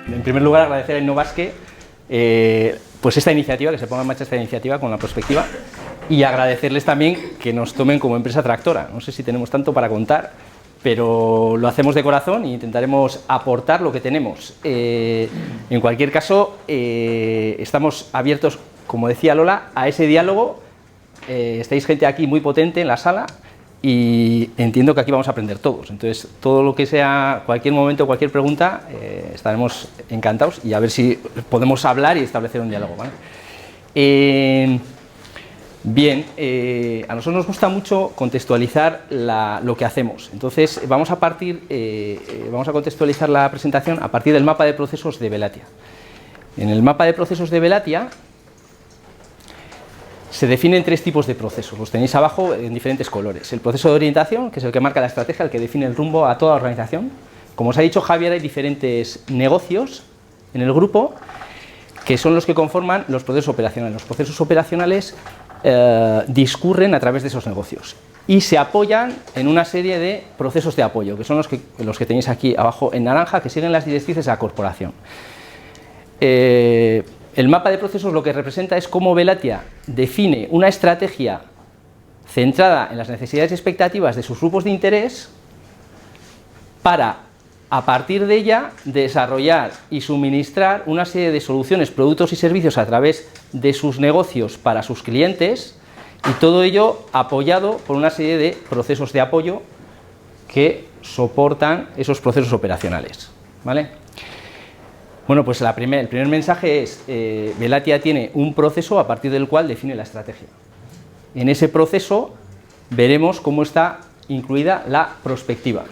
en primer lugar, agradecer a Innovasque pues esta iniciativa, que se ponga en marcha esta iniciativa con la prospectiva, y agradecerles también que nos tomen como empresa tractora. No sé si tenemos tanto para contar, pero lo hacemos de corazón e intentaremos aportar lo que tenemos. En cualquier caso, estamos abiertos, como decía Lola, a ese diálogo. Estáis gente aquí muy potente en la sala y entiendo que aquí vamos a aprender todos. Entonces, todo lo que sea, cualquier momento, cualquier pregunta, estaremos encantados y a ver si podemos hablar y establecer un diálogo, ¿vale? Bien, a nosotros nos gusta mucho contextualizar lo que hacemos. Entonces, vamos a contextualizar la presentación a partir del mapa de procesos de Velatia. En el mapa de procesos de Velatia se definen tres tipos de procesos, los tenéis abajo en diferentes colores. El proceso de orientación, que es el que marca la estrategia, el que define el rumbo a toda la organización. Como os ha dicho Javier, hay diferentes negocios en el grupo que son los que conforman los procesos operacionales. Los procesos operacionales discurren a través de esos negocios y se apoyan en una serie de procesos de apoyo, que son los que tenéis aquí abajo en naranja, que siguen las directrices de la corporación. El mapa de procesos lo que representa es cómo Velatia define una estrategia centrada en las necesidades y expectativas de sus grupos de interés para, a partir de ella, desarrollar y suministrar una serie de soluciones, productos y servicios a través de sus negocios para sus clientes, y todo ello apoyado por una serie de procesos de apoyo que soportan esos procesos operacionales, ¿vale? Bueno, pues el primer mensaje es, Velatia tiene un proceso a partir del cual define la estrategia. En ese proceso veremos cómo está incluida la prospectiva.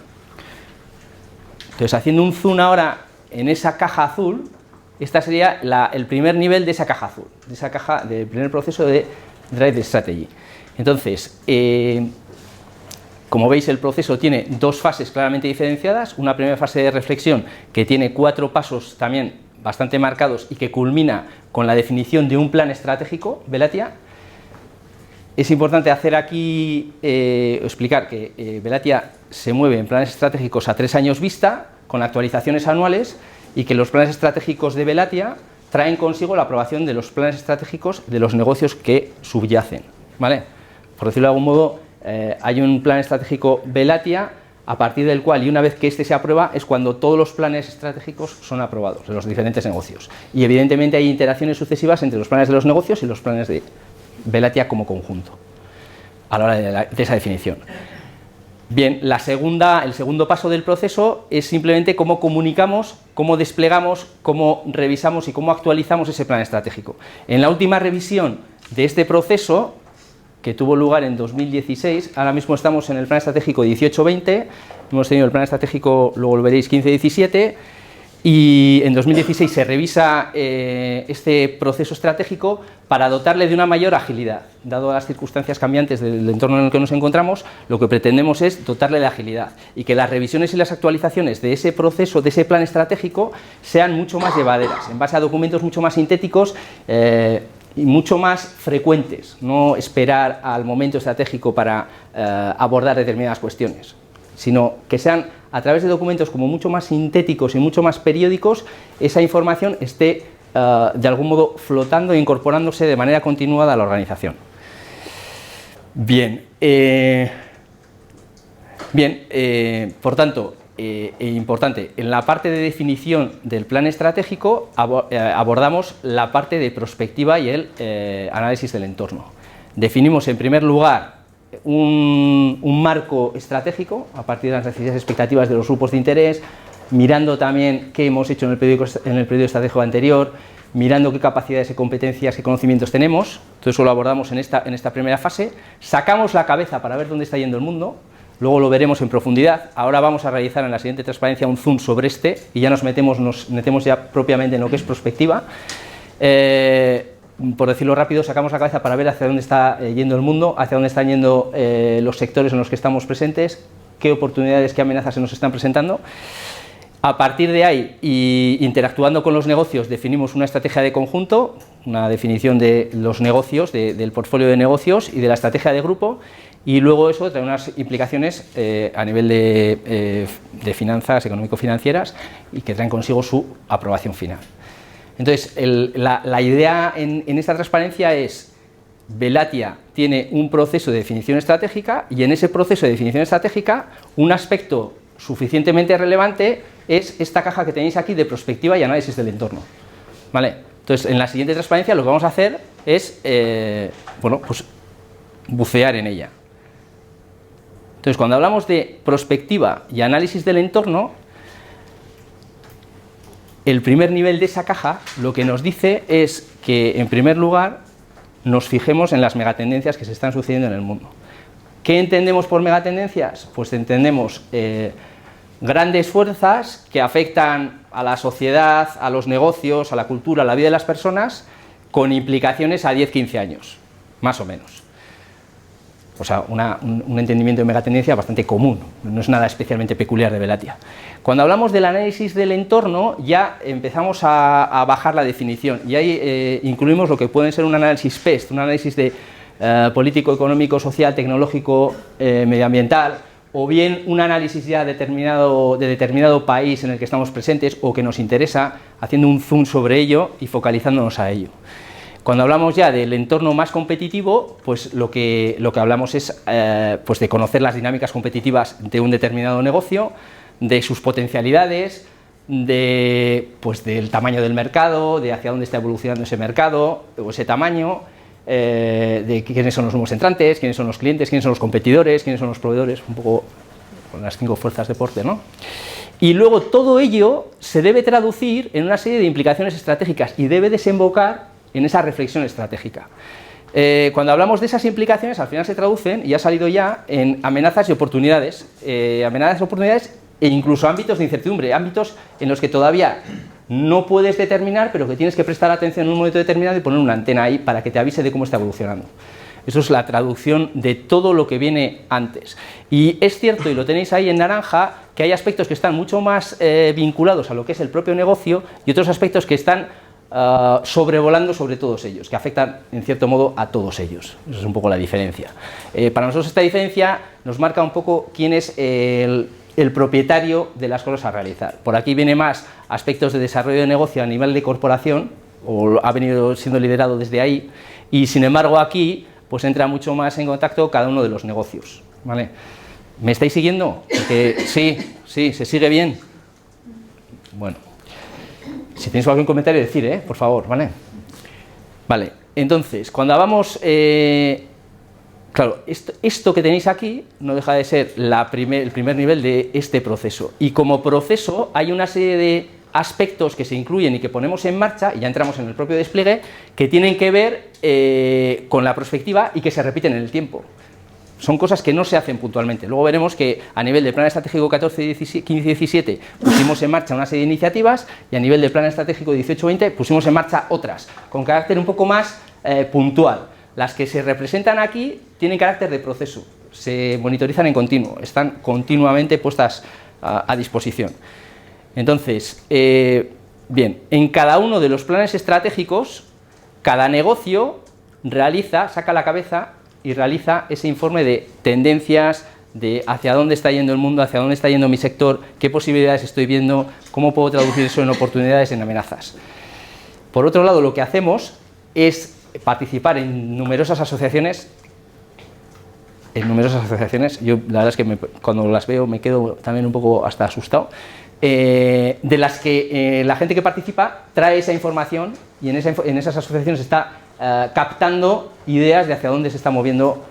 Entonces, haciendo un zoom ahora en esa caja azul, esta sería el primer nivel de esa caja azul, de esa caja del primer proceso de Drive Strategy. Entonces, como veis, el proceso tiene dos fases claramente diferenciadas, una primera fase de reflexión que tiene 4 pasos también bastante marcados y que culmina con la definición de un plan estratégico, Velatia. Es importante hacer aquí, explicar que Velatia se mueve en planes estratégicos a 3 años vista, con actualizaciones anuales, y que los planes estratégicos de Velatia traen consigo la aprobación de los planes estratégicos de los negocios que subyacen, ¿vale? Por decirlo de algún modo, hay un plan estratégico Velatia, a partir del cual, y una vez que este se aprueba, es cuando todos los planes estratégicos son aprobados de los diferentes negocios. Y evidentemente hay interacciones sucesivas entre los planes de los negocios y los planes de Velatia como conjunto, a la hora de esa definición. Bien, el segundo paso del proceso es simplemente cómo comunicamos, cómo desplegamos, cómo revisamos y cómo actualizamos ese plan estratégico. En la última revisión de este proceso, que tuvo lugar en 2016, ahora mismo estamos en el plan estratégico 18-20, hemos tenido el plan estratégico, luego lo veréis, 15-17, y en 2016 se revisa este proceso estratégico para dotarle de una mayor agilidad. Dado las circunstancias cambiantes del entorno en el que nos encontramos, lo que pretendemos es dotarle de agilidad y que las revisiones y las actualizaciones de ese proceso, de ese plan estratégico, sean mucho más llevaderas, en base a documentos mucho más sintéticos y mucho más frecuentes, no esperar al momento estratégico para abordar determinadas cuestiones, sino que sean a través de documentos como mucho más sintéticos y mucho más periódicos, esa información esté de algún modo flotando e incorporándose de manera continuada a la organización. Bien, por tanto, importante, en la parte de definición del plan estratégico abordamos la parte de prospectiva y el análisis del entorno. Definimos en primer lugar un marco estratégico a partir de las necesidades y expectativas de los grupos de interés, mirando también qué hemos hecho en el periodo estratégico anterior, mirando qué capacidades, qué competencias, qué conocimientos tenemos. Todo eso lo abordamos en esta primera fase. Sacamos la cabeza para ver dónde está yendo el mundo, luego lo veremos en profundidad. Ahora vamos a realizar en la siguiente transparencia un zoom sobre y ya nos metemos ya propiamente en lo que es prospectiva. Por decirlo rápido, sacamos la cabeza para ver hacia dónde está yendo el mundo, hacia dónde están yendo los sectores en los que estamos presentes, qué oportunidades, qué amenazas se nos están presentando. A partir de ahí, y interactuando con los negocios, definimos una estrategia de conjunto, una definición de los negocios, del portfolio de negocios y de la estrategia de grupo, y luego eso trae unas implicaciones a nivel de finanzas económico-financieras y que traen consigo su aprobación final. Entonces, la idea en esta transparencia es: Velatia tiene un proceso de definición estratégica y en ese proceso de definición estratégica un aspecto suficientemente relevante es esta caja que tenéis aquí de prospectiva y análisis del entorno, ¿vale? Entonces, en la siguiente transparencia lo que vamos a hacer es bueno, pues bucear en ella. Entonces, cuando hablamos de prospectiva y análisis del entorno, el primer nivel de esa caja lo que nos dice es que, en primer lugar, nos fijemos en las megatendencias que se están sucediendo en el mundo. ¿Qué entendemos por megatendencias? Pues entendemos grandes fuerzas que afectan a la sociedad, a los negocios, a la cultura, a la vida de las personas, con implicaciones a 10-15 años, más o menos. O sea, un entendimiento de megatendencia bastante común, no es nada especialmente peculiar de Velatia. Cuando hablamos del análisis del entorno, ya empezamos a bajar la definición, y ahí incluimos lo que puede ser un análisis PEST, un análisis de político, económico, social, tecnológico, medioambiental, o bien un análisis ya de determinado país en el que estamos presentes o que nos interesa, haciendo un zoom sobre ello y focalizándonos a ello. Cuando hablamos ya del entorno más competitivo, pues lo que hablamos es pues de conocer las dinámicas competitivas de un determinado negocio, de sus potencialidades, pues del tamaño del mercado, de hacia dónde está evolucionando ese mercado o ese tamaño, de quiénes son los nuevos entrantes, quiénes son los clientes, quiénes son los competidores, quiénes son los proveedores, un poco con las 5 fuerzas de Porter, ¿no? Y luego todo ello se debe traducir en una serie de implicaciones estratégicas y debe desembocar en esa reflexión estratégica. Cuando hablamos de esas implicaciones, al final se traducen, y ha salido ya, en amenazas y oportunidades, e incluso ámbitos de incertidumbre, ámbitos en los que todavía no puedes determinar, pero que tienes que prestar atención en un momento determinado y poner una antena ahí para que te avise de cómo está evolucionando. Eso es la traducción de todo lo que viene antes. Y es cierto, y lo tenéis ahí en naranja, que hay aspectos que están mucho más vinculados a lo que es el propio negocio y otros aspectos que están sobrevolando sobre todos ellos, que afectan en cierto modo a todos ellos. Esa es un poco la diferencia. Para nosotros esta diferencia nos marca un poco quién es el propietario de las cosas a realizar. Por aquí viene más aspectos de desarrollo de negocio a nivel de corporación, o ha venido siendo liderado desde ahí, y sin embargo aquí pues entra mucho más en contacto cada uno de los negocios, ¿vale? ¿Me estáis siguiendo? Porque sí, se sigue bien. Bueno. Si tenéis algún comentario, decir, por favor, ¿vale? Vale, entonces, cuando hablamos, claro, esto que tenéis aquí no deja de ser el primer nivel de este proceso. Y como proceso hay una serie de aspectos que se incluyen y que ponemos en marcha, y ya entramos en el propio despliegue, que tienen que ver con la prospectiva y que se repiten en el tiempo. Son cosas que no se hacen puntualmente. Luego veremos que a nivel del plan estratégico 14-15-17 pusimos en marcha una serie de iniciativas y a nivel del plan estratégico 18-20 pusimos en marcha otras, con carácter un poco más puntual. Las que se representan aquí tienen carácter de proceso, se monitorizan en continuo, están continuamente puestas a disposición. Entonces, bien, en cada uno de los planes estratégicos, cada negocio saca la cabeza y realiza ese informe de tendencias, de hacia dónde está yendo el mundo, hacia dónde está yendo mi sector, qué posibilidades estoy viendo, cómo puedo traducir eso en oportunidades, en amenazas. Por otro lado, lo que hacemos es participar en numerosas asociaciones. Yo la verdad es que cuando las veo me quedo también un poco hasta asustado, de las que la gente que participa trae esa información y en esas asociaciones está captando ideas de hacia dónde se está moviendo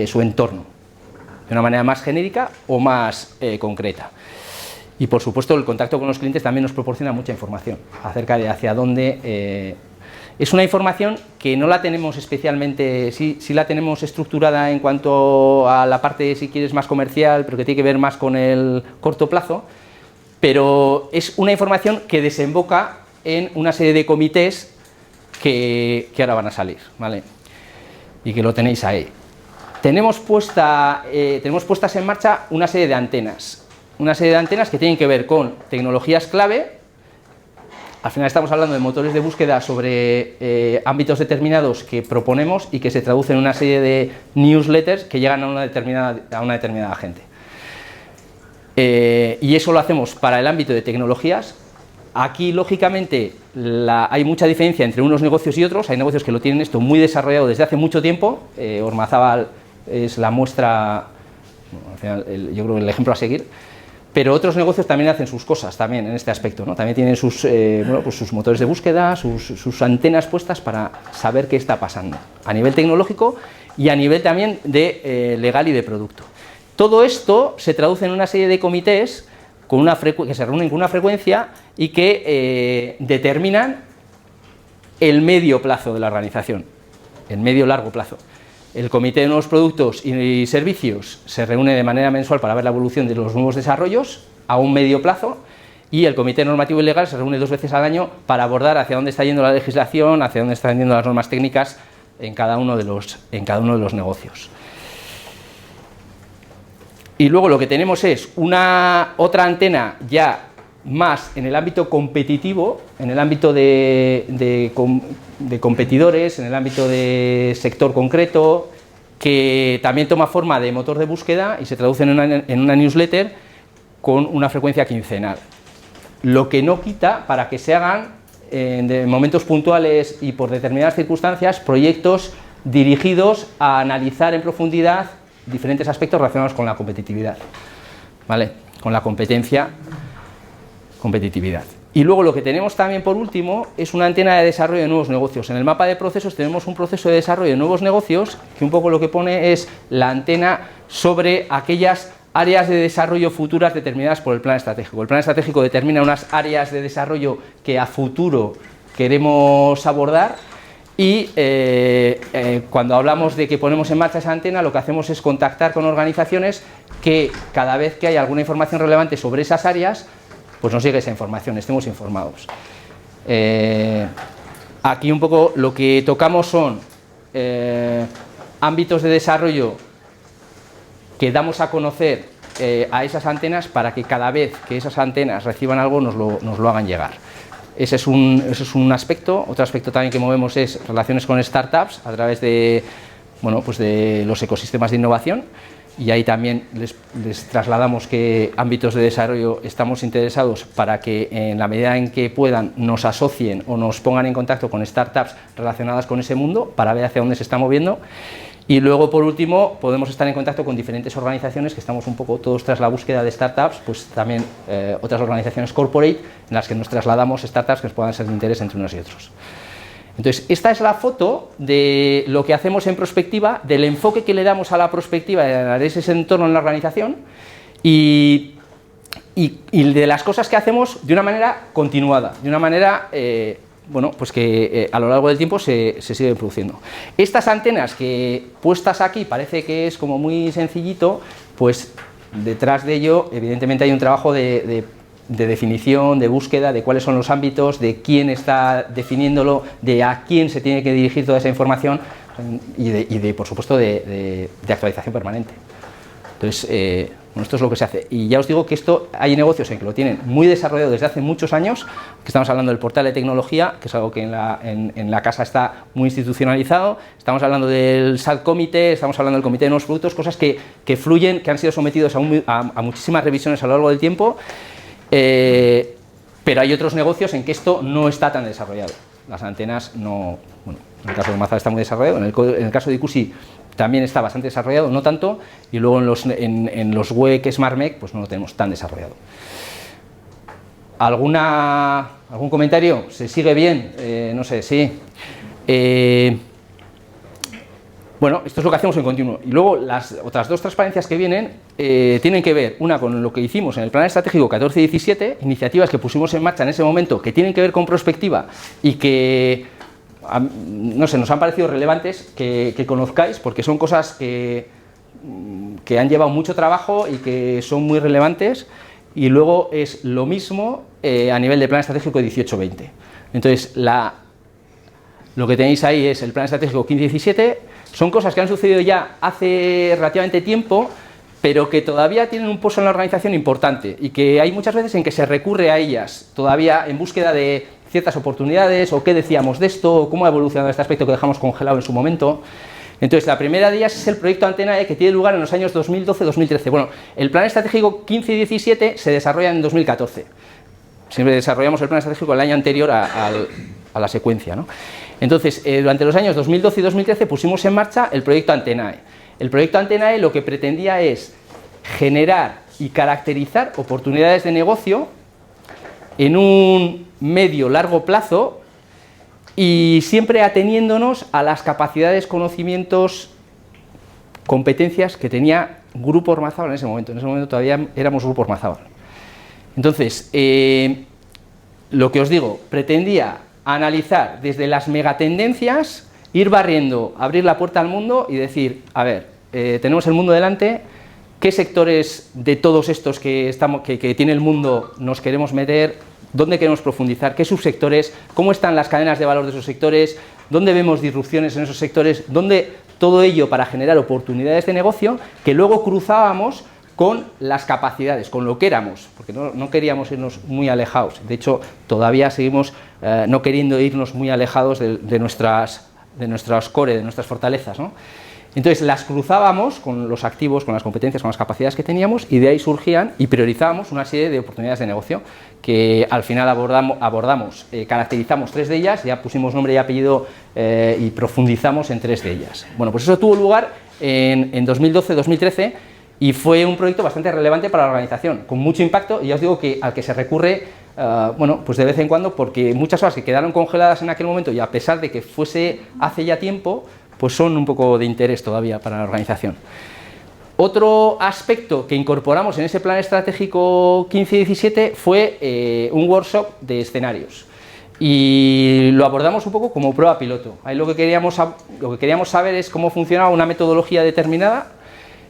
su entorno, de una manera más genérica o más concreta. Y por supuesto el contacto con los clientes también nos proporciona mucha información acerca de hacia dónde. Es una información que no la tenemos especialmente, sí la tenemos estructurada en cuanto a la parte, si quieres, más comercial, pero que tiene que ver más con el corto plazo, pero es una información que desemboca en una serie de comités que ahora van a salir, ¿vale? Y que lo tenéis ahí. Tenemos puestas en marcha una serie de antenas que tienen que ver con tecnologías clave al final estamos hablando de motores de búsqueda sobre ámbitos determinados que proponemos y que se traducen en una serie de newsletters que llegan a una determinada gente. Y eso lo hacemos para el ámbito de tecnologías. Aquí, lógicamente, hay mucha diferencia entre unos negocios y otros. Hay negocios que lo tienen esto muy desarrollado desde hace mucho tiempo. Ormazábal es la muestra, bueno, al final, yo creo que el ejemplo a seguir. Pero otros negocios también hacen sus cosas también en este aspecto, ¿no? También tienen sus, pues sus motores de búsqueda, sus antenas puestas para saber qué está pasando a nivel tecnológico y a nivel también de legal y de producto. Todo esto se traduce en una serie de comités que se reúnen con una frecuencia y que determinan el medio plazo de la organización, el medio-largo plazo. El Comité de Nuevos Productos y Servicios se reúne de manera mensual para ver la evolución de los nuevos desarrollos a un medio plazo, y el Comité Normativo y Legal se reúne 2 veces al año para abordar hacia dónde está yendo la legislación, hacia dónde están yendo las normas técnicas en cada uno de los negocios. Y luego lo que tenemos es otra antena ya más en el ámbito competitivo, en el ámbito de competidores, en el ámbito de sector concreto, que también toma forma de motor de búsqueda y se traduce en una newsletter con una frecuencia quincenal. Lo que no quita para que se hagan en momentos puntuales y por determinadas circunstancias proyectos dirigidos a analizar en profundidad diferentes aspectos relacionados con la competitividad, ¿vale? Con la competitividad. Y luego lo que tenemos también por último es una antena de desarrollo de nuevos negocios. En el mapa de procesos tenemos un proceso de desarrollo de nuevos negocios que un poco lo que pone es la antena sobre aquellas áreas de desarrollo futuras determinadas por el plan estratégico. El plan estratégico determina unas áreas de desarrollo que a futuro queremos abordar. Y cuando hablamos de que ponemos en marcha esa antena, lo que hacemos es contactar con organizaciones que cada vez que hay alguna información relevante sobre esas áreas, pues nos llegue esa información, estemos informados. Aquí un poco lo que tocamos son ámbitos de desarrollo que damos a conocer a esas antenas para que cada vez que esas antenas reciban algo nos lo hagan llegar. Ese es un aspecto. Otro aspecto también que movemos es relaciones con startups a través de, bueno, pues de los ecosistemas de innovación, y ahí también les trasladamos qué ámbitos de desarrollo estamos interesados para que en la medida en que puedan nos asocien o nos pongan en contacto con startups relacionadas con ese mundo para ver hacia dónde se está moviendo. Y luego, por último, podemos estar en contacto con diferentes organizaciones que estamos un poco todos tras la búsqueda de startups, pues también otras organizaciones corporate en las que nos trasladamos startups que nos puedan ser de interés entre unos y otros. Entonces, esta es la foto de lo que hacemos en prospectiva, del enfoque que le damos a la prospectiva de ese entorno en la organización y de las cosas que hacemos de una manera continuada, de una manera bueno, pues que a lo largo del tiempo se sigue produciendo. Estas antenas que puestas aquí parece que es como muy sencillito, pues detrás de ello evidentemente hay un trabajo de definición, de búsqueda, de cuáles son los ámbitos, de quién está definiéndolo, de a quién se tiene que dirigir toda esa información y por supuesto de actualización permanente. Entonces, bueno, esto es lo que se hace. Y ya os digo que esto hay negocios en que lo tienen muy desarrollado desde hace muchos años, que estamos hablando del portal de tecnología, que es algo que en la casa está muy institucionalizado, estamos hablando del SAT Comité, estamos hablando del Comité de Nuevos Productos, cosas que fluyen, que han sido sometidos a muchísimas revisiones a lo largo del tiempo, pero hay otros negocios en que esto no está tan desarrollado. Las antenas no, bueno, en el caso de Ormazábal está muy desarrollado, en el caso de ICUSI también está bastante desarrollado, no tanto, y luego en los WEC SmartMec pues no lo tenemos tan desarrollado. ¿Algún comentario? ¿Se sigue bien? No sé, sí. Bueno, esto es lo que hacemos en continuo. Y luego las otras dos transparencias que vienen tienen que ver, una con lo que hicimos en el plan estratégico 14-17, iniciativas que pusimos en marcha en ese momento que tienen que ver con prospectiva y que no sé, nos han parecido relevantes que conozcáis, porque son cosas que han llevado mucho trabajo y que son muy relevantes. Y luego es lo mismo a nivel de plan estratégico 18-20. Entonces, lo que tenéis ahí es el plan estratégico 15-17, son cosas que han sucedido ya hace relativamente tiempo, pero que todavía tienen un pozo en la organización importante y que hay muchas veces en que se recurre a ellas, todavía en búsqueda de ciertas oportunidades, o qué decíamos de esto, o cómo ha evolucionado este aspecto que dejamos congelado en su momento. Entonces, la primera de ellas es el proyecto Antenae, que tiene lugar en los años 2012-2013. Bueno, el plan estratégico 15 y 17 se desarrolla en 2014. Siempre desarrollamos el plan estratégico el año anterior a la secuencia, ¿no? Entonces, durante los años 2012 y 2013 pusimos en marcha el proyecto Antenae. El proyecto Antenae lo que pretendía es generar y caracterizar oportunidades de negocio en un medio-largo plazo y siempre ateniéndonos a las capacidades, conocimientos, competencias que tenía Grupo Ormazábal en ese momento. En ese momento todavía éramos Grupo Ormazábal. Entonces, lo que os digo, pretendía analizar desde las megatendencias, ir barriendo, abrir la puerta al mundo y decir, a ver, tenemos el mundo delante, ¿qué sectores de todos estos que tiene el mundo nos queremos meter? ¿Dónde queremos profundizar? ¿Qué subsectores? ¿Cómo están las cadenas de valor de esos sectores? ¿Dónde vemos disrupciones en esos sectores? ¿Dónde todo ello para generar oportunidades de negocio que luego cruzábamos con las capacidades, con lo que éramos? Porque no queríamos irnos muy alejados. De hecho, todavía seguimos no queriendo irnos muy alejados de nuestras core, de nuestras fortalezas, ¿no? Entonces las cruzábamos con los activos, con las competencias, con las capacidades que teníamos y de ahí surgían y priorizábamos una serie de oportunidades de negocio que al final abordamos, caracterizamos 3 de ellas, ya pusimos nombre y apellido y profundizamos en 3 de ellas. Bueno, pues eso tuvo lugar en 2012-2013 y fue un proyecto bastante relevante para la organización, con mucho impacto y ya os digo que al que se recurre bueno, pues de vez en cuando porque muchas cosas que quedaron congeladas en aquel momento y a pesar de que fuese hace ya tiempo, pues son un poco de interés todavía para la organización. Otro aspecto que incorporamos en ese plan estratégico 15-17 fue un workshop de escenarios y lo abordamos un poco como prueba piloto. Ahí lo que queríamos saber es cómo funcionaba una metodología determinada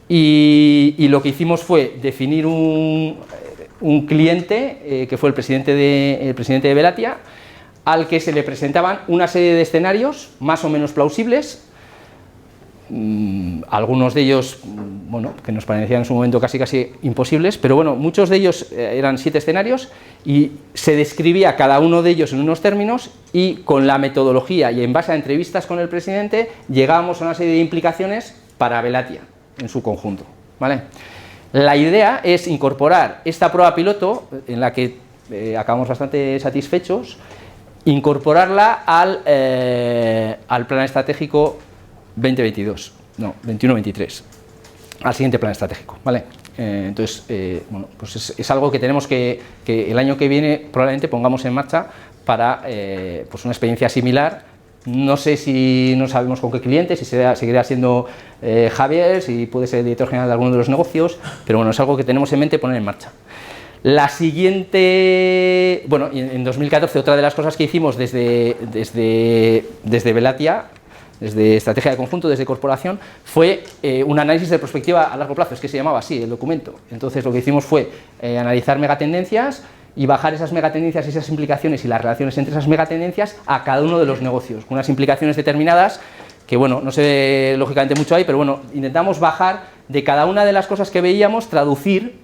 y lo que hicimos fue definir un cliente que fue el presidente de Velatia, al que se le presentaban una serie de escenarios más o menos plausibles. Algunos de ellos, bueno, que nos parecían en su momento casi imposibles, pero bueno, muchos de ellos eran 7 escenarios y se describía cada uno de ellos en unos términos y con la metodología y en base a entrevistas con el presidente llegábamos a una serie de implicaciones para Velatia en su conjunto, ¿vale? La idea es incorporar esta prueba piloto, en la que acabamos bastante satisfechos, incorporarla al plan estratégico 21-23, al siguiente plan estratégico, ¿vale? Entonces, bueno, pues es algo que tenemos que el año que viene probablemente pongamos en marcha para pues una experiencia similar. No sé si no sabemos con qué cliente, si seguirá siendo Javier, si puede ser el director general de alguno de los negocios, pero bueno, es algo que tenemos en mente poner en marcha. La siguiente, bueno, en 2014 otra de las cosas que hicimos desde Velatia, desde estrategia de conjunto, desde corporación, fue un análisis de perspectiva a largo plazo, es que se llamaba así el documento. Entonces lo que hicimos fue analizar megatendencias y bajar esas megatendencias y esas implicaciones y las relaciones entre esas megatendencias a cada uno de los negocios, con unas implicaciones determinadas que, bueno, no sé lógicamente mucho ahí, pero bueno, intentamos bajar de cada una de las cosas que veíamos, traducir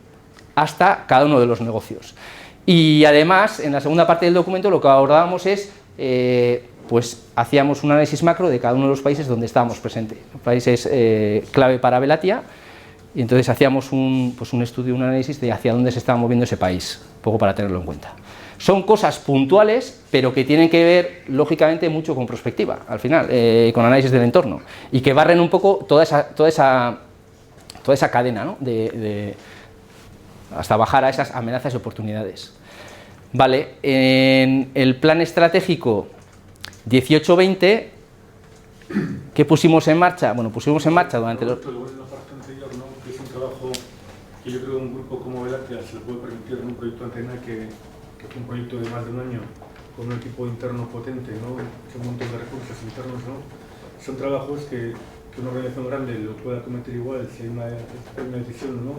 hasta cada uno de los negocios. Y además, en la segunda parte del documento lo que abordábamos es, pues hacíamos un análisis macro de cada uno de los países donde estábamos presentes, países clave para Velatia, y entonces hacíamos un estudio, un análisis de hacia dónde se estaba moviendo ese país, un poco para tenerlo en cuenta. Son cosas puntuales, pero que tienen que ver, lógicamente, mucho con prospectiva, al final, con análisis del entorno, y que barren un poco toda esa cadena, ¿no? Hasta bajar a esas amenazas y oportunidades. Vale, en el plan estratégico 18-20, ¿qué pusimos en marcha? Bueno, pusimos en marcha durante los... Que es un trabajo que yo creo que un grupo como Velatia se le puede permitir en un proyecto Antena que es un proyecto de más de un año con un equipo interno potente, ¿no? Un montón de recursos internos, ¿no? Son trabajos que una organización grande lo pueda cometer igual si hay una decisión, ¿no?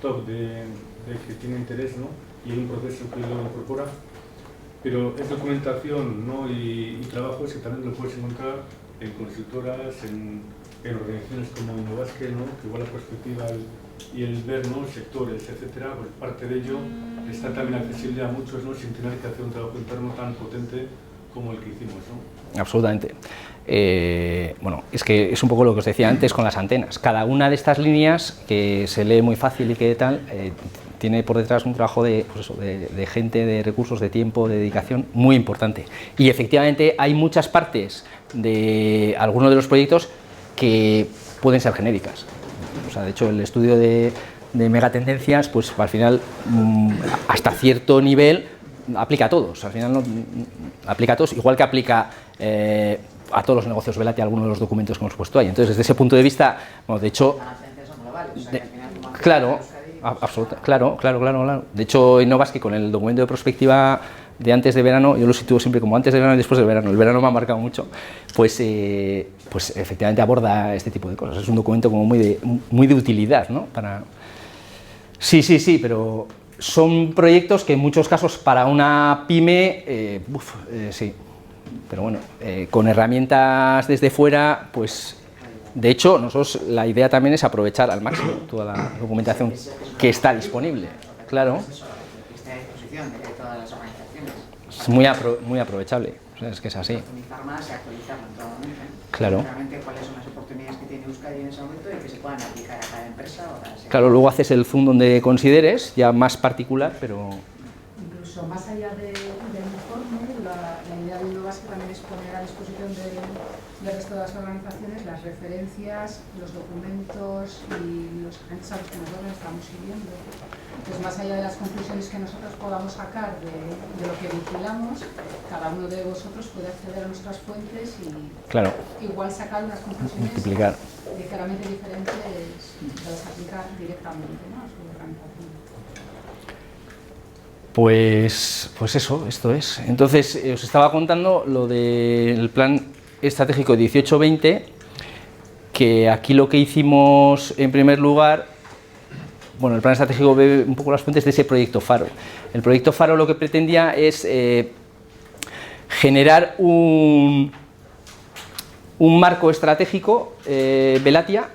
Top de que tiene interés, ¿no? Y hay un proceso que lo incorpora, pero es documentación, ¿no? y trabajos que también lo puedes encontrar en consultoras, en organizaciones como Innovasque, ¿no? Que igual la perspectiva y el ver, ¿no?, sectores, etcétera, pues parte de ello está también accesible a muchos, ¿no?, sin tener que hacer un trabajo interno tan potente como el que hicimos, ¿no? Absolutamente. Bueno, es que es un poco lo que os decía antes con las antenas. Cada una de estas líneas, que se lee muy fácil y que tal, tiene por detrás un trabajo de, pues eso, de gente, de recursos, de tiempo, de dedicación muy importante. Y efectivamente hay muchas partes de algunos de los proyectos que pueden ser genéricas. O sea, de hecho, el estudio de megatendencias, pues al final, hasta cierto nivel, aplica a todos. Al final aplica a todos, igual que aplica a todos los negocios Velatia algunos de los documentos que hemos puesto ahí. Entonces, desde ese punto de vista, bueno, de hecho, claro, claro. De hecho, en Novaski, con el documento de prospectiva de antes de verano, yo lo sitúo siempre como antes de verano y después del verano. El verano me ha marcado mucho, pues efectivamente aborda este tipo de cosas. Es un documento como muy de utilidad, ¿no? Sí, pero son proyectos que en muchos casos para una pyme, sí, pero bueno, con herramientas desde fuera, pues de hecho nosotros la idea también es aprovechar al máximo toda la documentación que está disponible, claro. Es muy aprovechable, o sea, es que es así. Claro. ¿Cuáles son las oportunidades que tiene Euskadi en ese momento y que se puedan aplicar a cada empresa? Claro, luego haces el zoom donde consideres, ya más particular, pero... Incluso más allá del informe, la idea de Novaski también es poner a disposición del resto de las organizaciones las referencias, los documentos y los agentes a los que nosotros estamos siguiendo. Entonces, más allá de las conclusiones que nosotros podamos sacar de lo que vigilamos, cada uno de vosotros puede acceder a nuestras fuentes y claro, igual sacar unas conclusiones multiplicar ligeramente diferentes de las que aplicar directamente, ¿no?, a su organización. Pues eso, esto es. Entonces, os estaba contando lo del plan estratégico 18-20, que aquí lo que hicimos en primer lugar, bueno, el plan estratégico ve un poco las fuentes de ese proyecto Faro. El proyecto Faro lo que pretendía es generar un marco estratégico Velatia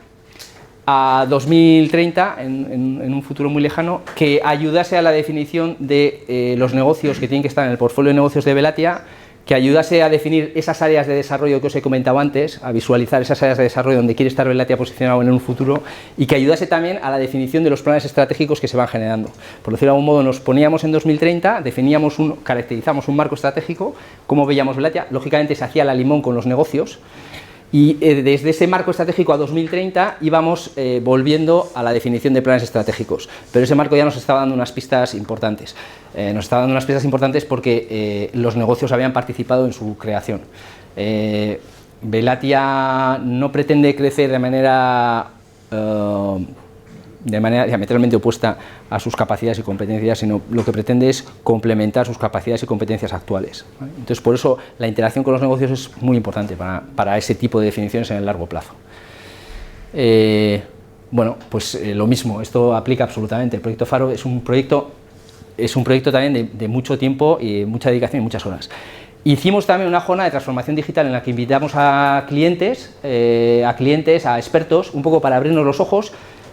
a 2030, en un futuro muy lejano, que ayudase a la definición de los negocios que tienen que estar en el portfolio de negocios de Velatia, que ayudase a definir esas áreas de desarrollo que os he comentado antes, a visualizar esas áreas de desarrollo donde quiere estar Velatia posicionado en un futuro, y que ayudase también a la definición de los planes estratégicos que se van generando. Por decirlo de algún modo, nos poníamos en 2030, caracterizamos un marco estratégico, cómo veíamos Velatia, lógicamente se hacía la limón con los negocios, y desde ese marco estratégico a 2030 íbamos volviendo a la definición de planes estratégicos, pero ese marco ya nos estaba dando unas pistas importantes. Porque los negocios habían participado en su creación. Velatia no pretende crecer de manera diametralmente opuesta a sus capacidades y competencias, sino lo que pretende es complementar sus capacidades y competencias actuales, ¿vale? Entonces, por eso la interacción con los negocios es muy importante para ese tipo de definiciones en el largo plazo. Bueno, pues lo mismo, esto aplica absolutamente. El proyecto Faro es un proyecto también de mucho tiempo y mucha dedicación y muchas horas. Hicimos también una jornada de transformación digital en la que invitamos a clientes, a expertos, un poco para abrirnos los ojos.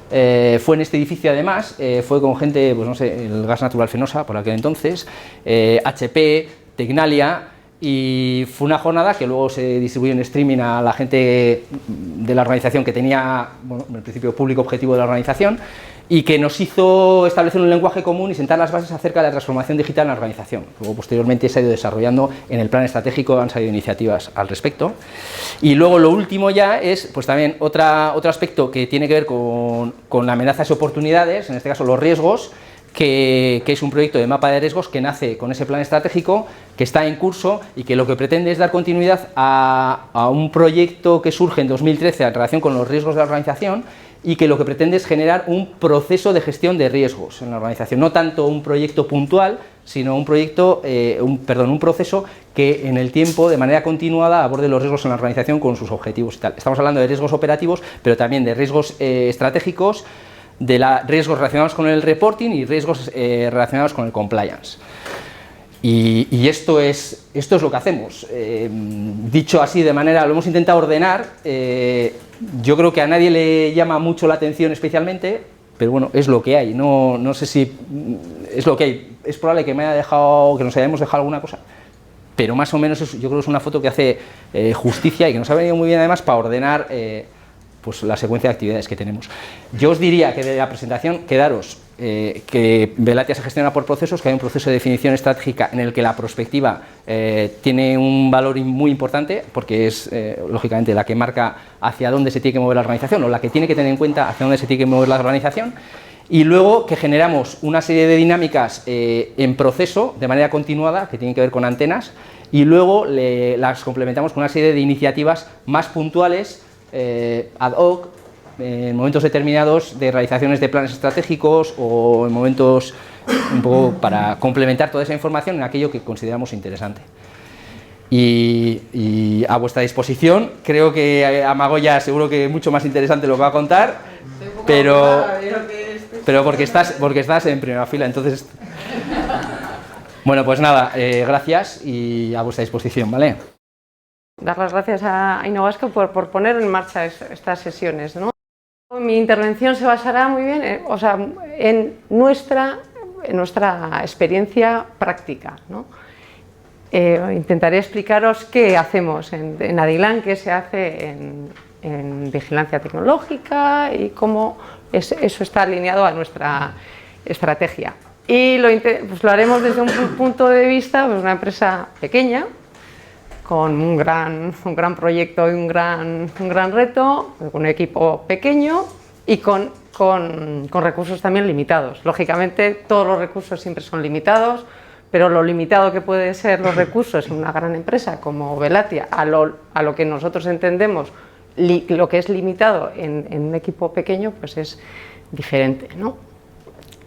Fue en este edificio además, fue con gente, pues no sé, el Gas Natural Fenosa por aquel entonces, HP, Tecnalia, y fue una jornada que luego se distribuyó en streaming a la gente de la organización que tenía, bueno, en principio público objetivo de la organización, y que nos hizo establecer un lenguaje común y sentar las bases acerca de la transformación digital en la organización. Luego, posteriormente, se ha ido desarrollando en el plan estratégico, han salido iniciativas al respecto. Y luego, lo último ya es, pues también, otro aspecto que tiene que ver con amenazas y oportunidades, en este caso los riesgos, que es un proyecto de mapa de riesgos que nace con ese plan estratégico, que está en curso y que lo que pretende es dar continuidad a un proyecto que surge en 2013 en relación con los riesgos de la organización, y que lo que pretende es generar un proceso de gestión de riesgos en la organización, no tanto un proyecto puntual, sino un proceso que en el tiempo, de manera continuada, aborde los riesgos en la organización con sus objetivos y tal. Estamos hablando de riesgos operativos, pero también de riesgos estratégicos, de riesgos relacionados con el reporting y riesgos relacionados con el compliance. Y esto es lo que hacemos. Dicho así de manera, lo hemos intentado ordenar. Yo creo que a nadie le llama mucho la atención especialmente, pero bueno, es lo que hay, no sé si es lo que hay, es probable que nos hayamos dejado alguna cosa, pero más o menos yo creo que es una foto que hace justicia y que nos ha venido muy bien además para ordenar pues la secuencia de actividades que tenemos. Yo os diría que de la presentación quedaros que Velatia se gestiona por procesos, que hay un proceso de definición estratégica en el que la prospectiva tiene un valor muy importante, porque es lógicamente la que marca hacia dónde se tiene que mover la organización, o la que tiene que tener en cuenta hacia dónde se tiene que mover la organización, y luego que generamos una serie de dinámicas en proceso de manera continuada, que tienen que ver con antenas, y luego las complementamos con una serie de iniciativas más puntuales, ad hoc, en momentos determinados de realizaciones de planes estratégicos o en momentos un poco para complementar toda esa información en aquello que consideramos interesante. Y a vuestra disposición, creo que Amagoya seguro que mucho más interesante lo va a contar, pero porque estás en primera fila, entonces... Bueno, pues nada, gracias y a vuestra disposición, ¿vale? Dar las gracias a InnoVasco por poner en marcha estas sesiones, ¿no? Mi intervención se basará muy bien en nuestra experiencia práctica, ¿no? Intentaré explicaros qué hacemos en Adilan, qué se hace en vigilancia tecnológica y cómo eso está alineado a nuestra estrategia. Y pues lo haremos desde un punto de vista, pues una empresa pequeña, con un gran proyecto y un gran reto, con un equipo pequeño y con recursos también limitados. Lógicamente, todos los recursos siempre son limitados, pero lo limitado que pueden ser los recursos en una gran empresa como Velatia, a lo que nosotros entendemos, lo que es limitado en un equipo pequeño, pues es diferente, ¿no?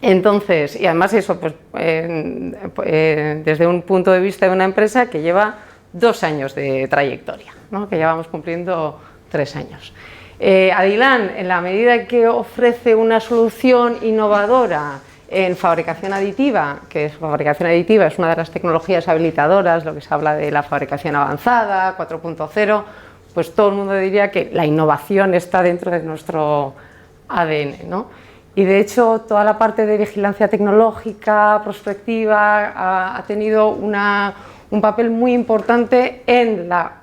Entonces, y además eso, pues, desde un punto de vista de una empresa que lleva 2 años de trayectoria, ¿no? Que llevamos cumpliendo 3 años. Adilan, en la medida que ofrece una solución innovadora en fabricación aditiva, que fabricación aditiva es una de las tecnologías habilitadoras, lo que se habla de la fabricación avanzada, 4.0, pues todo el mundo diría que la innovación está dentro de nuestro ADN, ¿no? Y de hecho toda la parte de vigilancia tecnológica, prospectiva, ha tenido un papel muy importante en la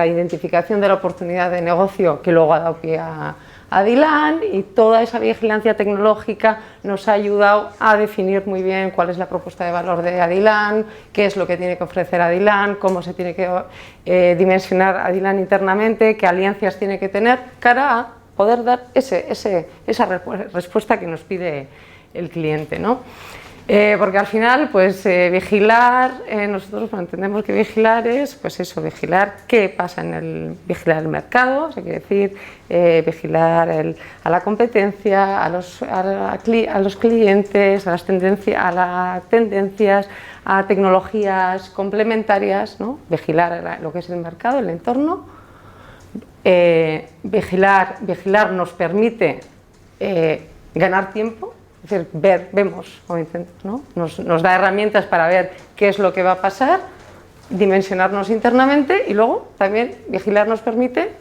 identificación de la oportunidad de negocio que luego ha dado pie a Adilan, y toda esa vigilancia tecnológica nos ha ayudado a definir muy bien cuál es la propuesta de valor de Adilan, qué es lo que tiene que ofrecer Adilan, cómo se tiene que dimensionar Adilan internamente, qué alianzas tiene que tener cara a poder dar esa respuesta que nos pide el cliente, ¿no? Porque al final, pues vigilar, nosotros entendemos que vigilar es, pues eso, vigilar qué pasa vigilar el mercado, o sea, quiere decir, vigilar a la competencia, a los clientes, a las tendencias, a tecnologías complementarias, ¿no? Vigilar lo que es el mercado, el entorno. Vigilar nos permite ganar tiempo. Es decir, vemos, ¿no? Nos da herramientas para ver qué es lo que va a pasar, dimensionarnos internamente, y luego también vigilar nos permite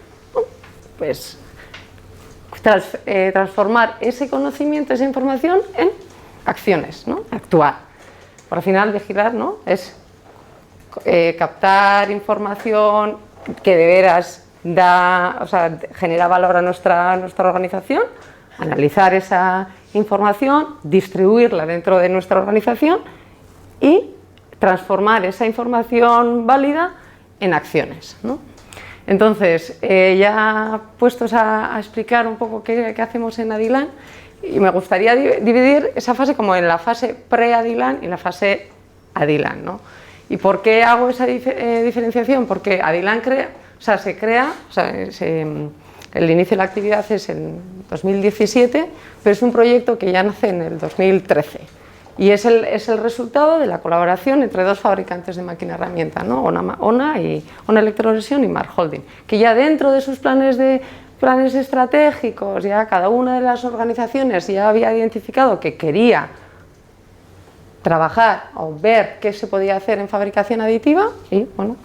pues, transformar ese conocimiento, esa información en acciones, ¿no? Actuar. Por al final vigilar, ¿no? Es captar información que de veras genera valor a nuestra organización, analizar esa información, distribuirla dentro de nuestra organización y transformar esa información válida en acciones, ¿no? Entonces, ya puestos a explicar un poco qué hacemos en Adilan, y me gustaría dividir esa fase como en la fase pre-Adilan y la fase Adilan, ¿no? ¿Y por qué hago esa diferenciación? Porque Adilan el inicio de la actividad es en 2017, pero es un proyecto que ya nace en el 2013 y es el resultado de la colaboración entre 2 fabricantes de máquina herramienta, ¿no? ONA Electrolesión y Mark Holding, que ya dentro de sus planes estratégicos, ya cada una de las organizaciones ya había identificado que quería trabajar o ver qué se podía hacer en fabricación aditiva, y bueno,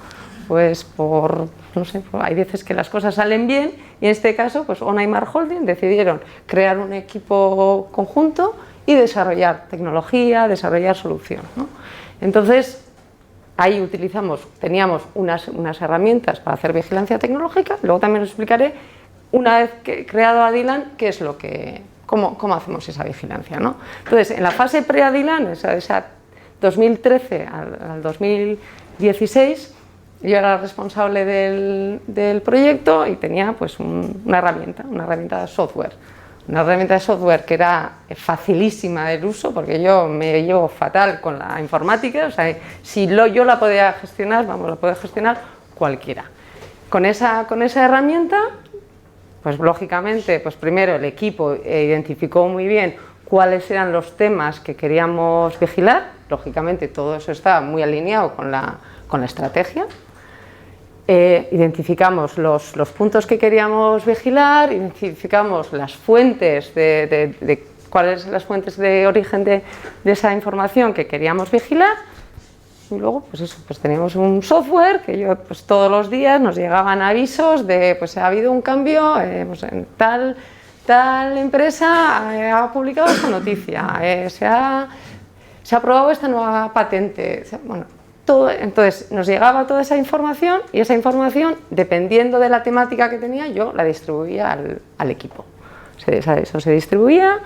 pues no sé, hay veces que las cosas salen bien Y en este caso, pues Ona y Mar Holding decidieron crear un equipo conjunto y desarrollar tecnología, desarrollar solución, ¿no? Entonces, ahí teníamos unas herramientas para hacer vigilancia tecnológica, luego también os explicaré, una vez creado Adilan, cómo hacemos esa vigilancia, ¿no? Entonces, en la fase pre-Adilan, esa 2013 al 2016, yo era responsable del proyecto y tenía pues una herramienta de software. Una herramienta de software que era facilísima del uso, porque yo me llevo fatal con la informática, o sea, si yo la podía gestionar, la puede gestionar cualquiera. Con esa herramienta, pues lógicamente, pues primero el equipo identificó muy bien cuáles eran los temas que queríamos vigilar, lógicamente todo eso estaba muy alineado con la estrategia. Identificamos los puntos que queríamos vigilar, identificamos las fuentes cuáles son las fuentes de origen de esa información que queríamos vigilar, y luego pues teníamos un software que pues todos los días nos llegaban avisos de pues ha habido un cambio, pues en tal empresa ha publicado esta noticia, se ha aprobado esta nueva patente, bueno, entonces nos llegaba toda esa información y esa información, dependiendo de la temática que tenía, yo la distribuía al equipo. Eso se distribuía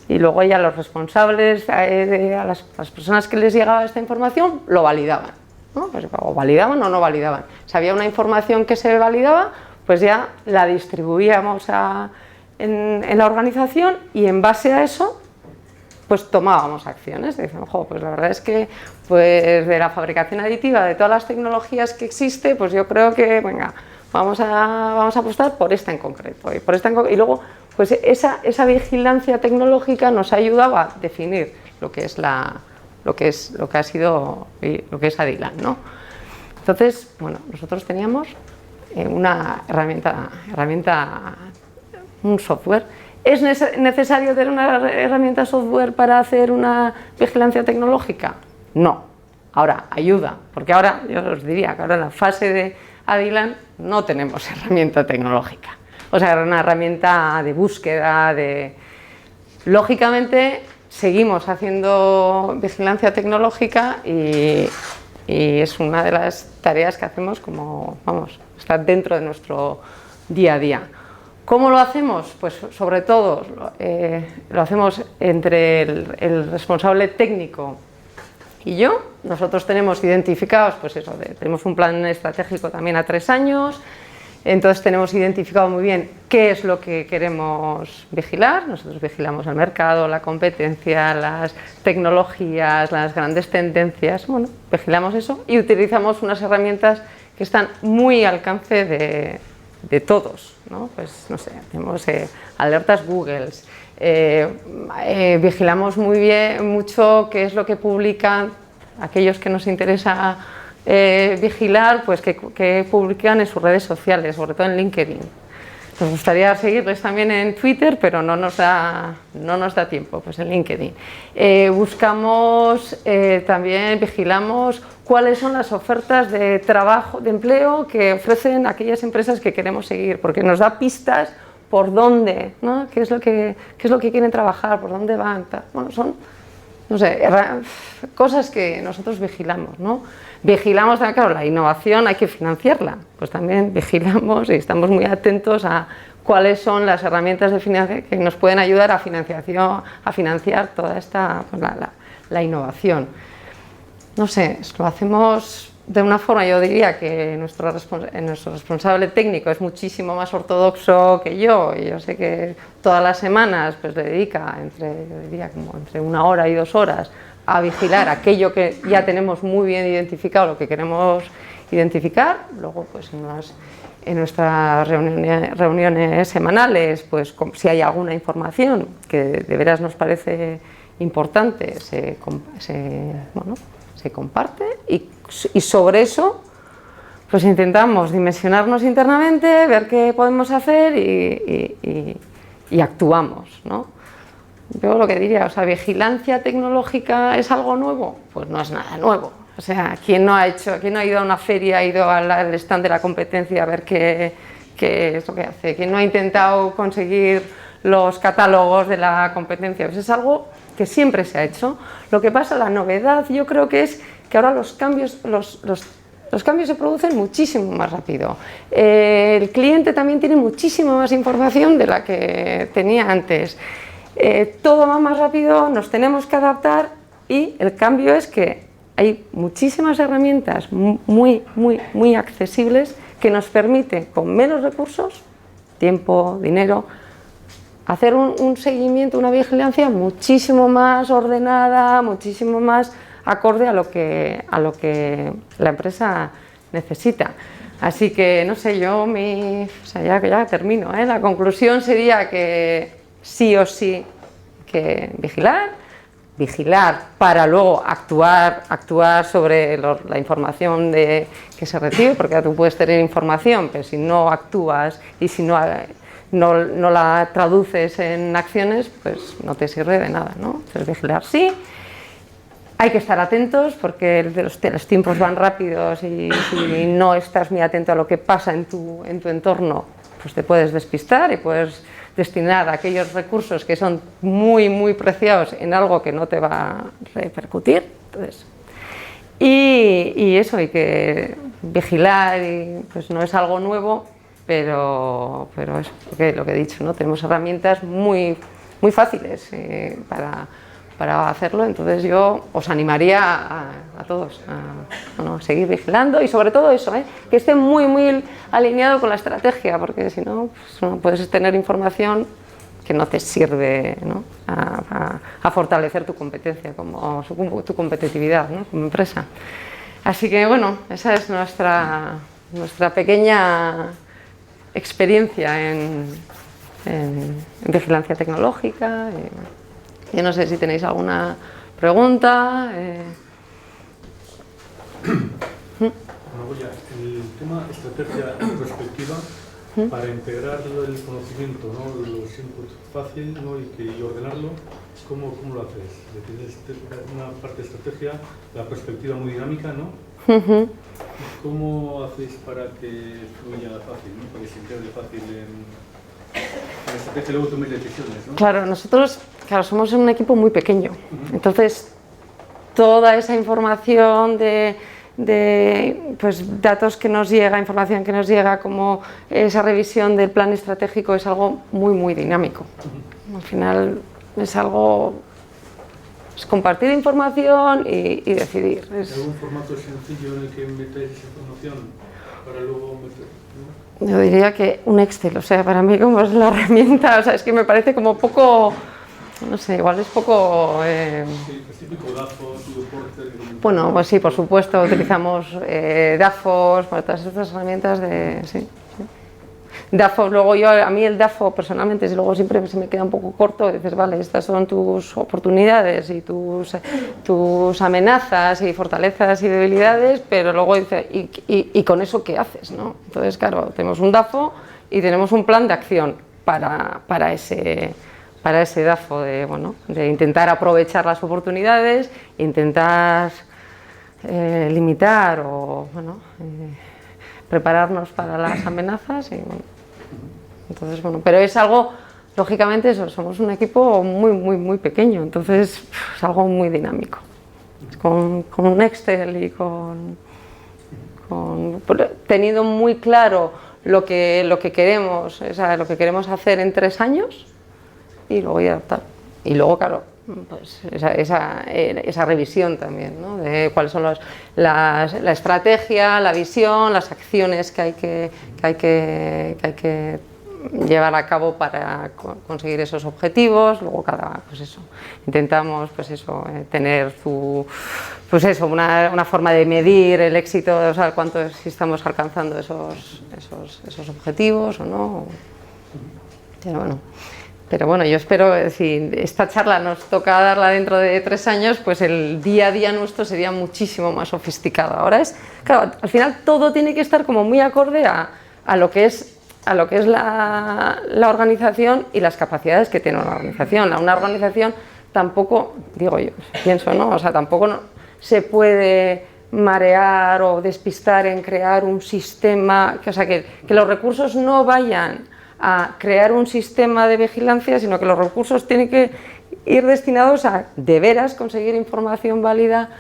y luego ya los responsables, a las personas que les llegaba esta información, lo validaban, ¿no? Pues, o validaban o no validaban. Si había una información que se validaba, pues ya la distribuíamos en la organización y en base a eso pues tomábamos acciones. Decíamos, pues la verdad es que pues de la fabricación aditiva, de todas las tecnologías que existe, pues yo creo que, venga, vamos a apostar por esta en concreto. Y luego, pues esa vigilancia tecnológica nos ayudaba a definir lo que es Adilan, ¿no? Entonces, bueno, nosotros teníamos una herramienta, un software. ¿Es necesario tener una herramienta software para hacer una vigilancia tecnológica? No. Ahora, ayuda, porque ahora, yo os diría que ahora en la fase de Adilan no tenemos herramienta tecnológica. O sea, era una herramienta de búsqueda, Lógicamente, seguimos haciendo vigilancia tecnológica y es una de las tareas que hacemos está dentro de nuestro día a día. ¿Cómo lo hacemos? Pues sobre todo lo hacemos entre el responsable técnico y yo. Nosotros tenemos identificados, pues eso, tenemos un plan estratégico también a 3 años, entonces tenemos identificado muy bien qué es lo que queremos vigilar. Nosotros vigilamos el mercado, la competencia, las tecnologías, las grandes tendencias, bueno, vigilamos eso y utilizamos unas herramientas que están muy al alcance de todos, ¿no? Pues no sé, tenemos alertas Google, vigilamos mucho qué es lo que publican aquellos que nos interesa vigilar, pues que publican en sus redes sociales, sobre todo en LinkedIn. Nos gustaría seguirles también en Twitter, pero no nos da tiempo, pues en LinkedIn. También vigilamos cuáles son las ofertas de trabajo, de empleo que ofrecen aquellas empresas que queremos seguir, porque nos da pistas por dónde, ¿no? qué es lo que quieren trabajar, por dónde van. Bueno, son, no sé, cosas que nosotros vigilamos, ¿no? Vigilamos también, claro, la innovación hay que financiarla, pues también vigilamos y estamos muy atentos a cuáles son las herramientas de financiación que nos pueden ayudar a financiar toda esta, pues, la innovación. No sé, lo hacemos de una forma, yo diría que nuestro responsable técnico es muchísimo más ortodoxo que yo, y yo sé que todas las semanas pues le dedica entre 1 hora y 2 horas a vigilar aquello que ya tenemos muy bien identificado, lo que queremos identificar. Luego, pues en nuestras reuniones semanales, pues si hay alguna información que de veras nos parece importante, se comparte y sobre eso pues intentamos dimensionarnos internamente, ver qué podemos hacer y actuamos, ¿no? Yo lo que diría, o sea, vigilancia tecnológica ¿es algo nuevo? Pues no es nada nuevo. O sea, ¿quién no ha ido a una feria, ha ido al stand de la competencia a ver qué ¿qué es lo que hace? ¿Quién no ha intentado conseguir los catálogos de la competencia? Pues es algo que siempre se ha hecho. Lo que pasa, la novedad, yo creo que es que ahora los cambios se producen muchísimo más rápido. El cliente también tiene muchísima más información de la que tenía antes. Todo va más rápido, nos tenemos que adaptar y el cambio es que hay muchísimas herramientas muy accesibles que nos permiten, con menos recursos, tiempo, dinero, hacer un seguimiento, una vigilancia muchísimo más ordenada, muchísimo más acorde a lo que la empresa necesita. Así que, no sé, ya termino, ¿eh? La conclusión sería que sí o sí que vigilar para luego actuar sobre la información que se recibe, porque tú puedes tener información, pero si no actúas y si no la traduces en acciones, pues no te sirve de nada, ¿no? Entonces, vigilar sí. Hay que estar atentos porque los tiempos van rápidos y si no estás muy atento a lo que pasa en tu entorno, pues te puedes despistar y puedes destinar aquellos recursos que son muy preciados en algo que no te va a repercutir. Entonces, y eso, hay que vigilar, y pues no es algo nuevo, pero eso, porque lo que he dicho, ¿no? Tenemos herramientas muy fáciles para hacerlo, entonces yo os animaría a todos a seguir vigilando y sobre todo eso, que esté muy alineado con la estrategia, porque si no, pues, no puedes tener información que no te sirve, ¿no? a fortalecer tu competencia, tu competitividad, ¿no? Como empresa. Así que bueno, esa es nuestra pequeña experiencia en vigilancia tecnológica. Yo no sé si tenéis alguna pregunta. El tema estrategia y perspectiva para integrar el conocimiento, ¿no? Los inputs fácil, ¿no? y ordenarlo, ¿cómo lo haces? Tienes una parte de estrategia, la perspectiva muy dinámica, ¿no? ¿Cómo hacéis para que fluya fácil, ¿no? Para que se integre fácil en la estrategia y luego toméis decisiones, ¿no? Nosotros somos un equipo muy pequeño, entonces toda esa información de pues, datos que nos llega, información que nos llega, como esa revisión del plan estratégico es algo muy dinámico. Al final es compartir información y decidir. ¿Hay algún formato sencillo en el que metáis esa información para luego meter, ¿no? Yo diría que un Excel, o sea, para mí como es la herramienta, o sea, es que me parece como poco, no sé, igual es poco... Sí, es típico DAFOS, Reporter... Bueno, pues sí, por supuesto, utilizamos DAFOS, para todas estas herramientas de... Sí. DAFO, luego a mí el DAFO personalmente, luego siempre se me queda un poco corto, dices, vale, estas son tus oportunidades y tus amenazas y fortalezas y debilidades, pero luego dices, ¿y con eso qué haces, no? Entonces, claro, tenemos un DAFO y tenemos un plan de acción para ese DAFO, de intentar aprovechar las oportunidades, intentar limitar o, prepararnos para las amenazas y entonces pero es algo, lógicamente somos un equipo muy pequeño, entonces es algo muy dinámico, con un Excel y teniendo muy claro lo que queremos, o sea, lo que queremos hacer en 3 años y luego adaptar. Y luego, claro, pues esa revisión también, ¿no? De cuáles son la estrategia, la visión, las acciones que hay que llevar a cabo para conseguir esos objetivos. Luego intentamos tener una forma de medir el éxito, o sea, si estamos alcanzando esos objetivos o no. Pero bueno, yo espero, si esta charla nos toca darla dentro de 3 años, pues el día a día nuestro sería muchísimo más sofisticado. Ahora claro, al final todo tiene que estar como muy acorde a lo que es la organización y las capacidades que tiene una organización. Una organización tampoco, digo yo, pienso, ¿no? O sea, tampoco se puede marear o despistar en crear un sistema, o sea, que los recursos no vayan a crear un sistema de vigilancia, sino que los recursos tienen que ir destinados a de veras conseguir información válida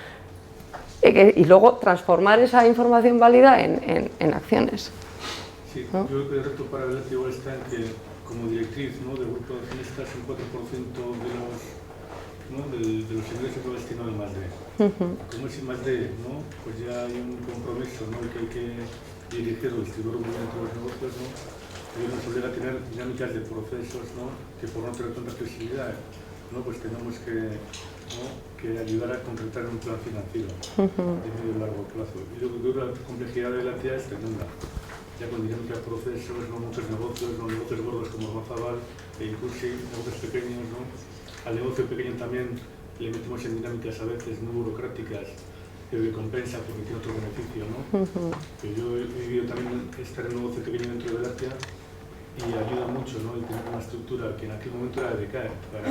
y luego transformar esa información válida en acciones. Sí, ¿no? Yo creo que el reto para Velatia igual está en que, como directriz, ¿no?, del grupo de accionistas, un 4% de los ingresos lo destinado al +D. Como es el +D, ¿no?, pues ya hay un compromiso, ¿no?, que hay que dirigirlo, distribuirlo muy bien entre los negocios, ¿no?, y nos obliga a tener dinámicas de procesos, ¿no?, que por no tener tanta flexibilidad, ¿no?, pues tenemos que, ¿no?, que ayudar a concretar un plan financiero de medio y largo plazo. Y lo que creo que la complejidad de Velatia es tremenda. Ya con dinámicas de procesos, ¿no?, muchos negocios, ¿no?, negocios gordos como Mazabal e Incursi, negocios pequeños, ¿no?, al negocio pequeño también le metemos en dinámicas a veces muy burocráticas que compensa porque tiene otro beneficio, ¿no? Que yo he vivido también estar en un negocio pequeño dentro de Velatia y ayuda mucho, ¿no?, el tener una estructura que en aquel momento era de CAE para